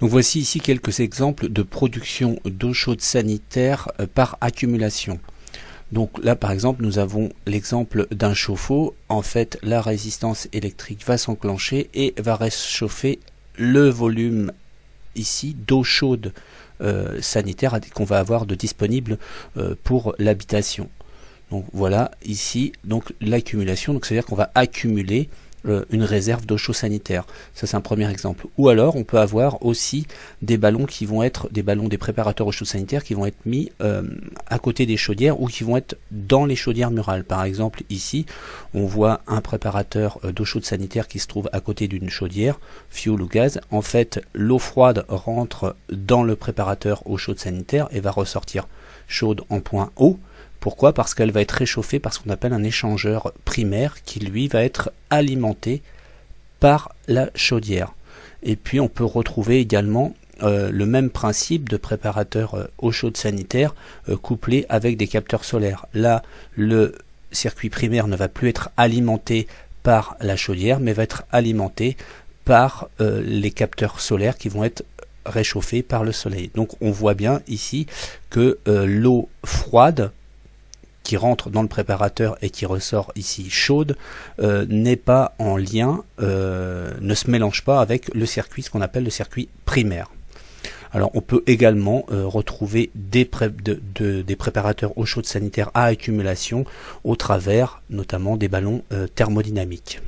Donc voici ici quelques exemples de production d'eau chaude sanitaire par accumulation. Donc là par exemple nous avons l'exemple d'un chauffe-eau. En fait la résistance électrique va s'enclencher et va réchauffer le volume ici d'eau chaude sanitaire qu'on va avoir de disponible pour l'habitation. Donc voilà ici donc l'accumulation, donc c'est-à-dire qu'on va accumuler une réserve d'eau chaude sanitaire. Ça c'est un premier exemple. Ou alors on peut avoir aussi des ballons qui vont être des ballons des préparateurs eau chaude sanitaire qui vont être mis à côté des chaudières ou qui vont être dans les chaudières murales. Par exemple ici on voit un préparateur d'eau chaude sanitaire qui se trouve à côté d'une chaudière, fioul ou gaz. En fait l'eau froide rentre dans le préparateur eau chaude sanitaire et va ressortir chaude en point haut. Pourquoi? Parce qu'elle va être réchauffée par ce qu'on appelle un échangeur primaire qui lui va être alimenté par la chaudière. Et puis on peut retrouver également le même principe de préparateur eau chaude sanitaire couplé avec des capteurs solaires. Là le circuit primaire ne va plus être alimenté par la chaudière mais va être alimenté par les capteurs solaires qui vont être réchauffés par le soleil. Donc on voit bien ici que l'eau froide qui rentre dans le préparateur et qui ressort ici chaude n'est pas en lien, ne se mélange pas avec le circuit, ce qu'on appelle le circuit primaire. Alors on peut également retrouver des préparateurs eau chaude sanitaire à accumulation au travers notamment des ballons thermodynamiques.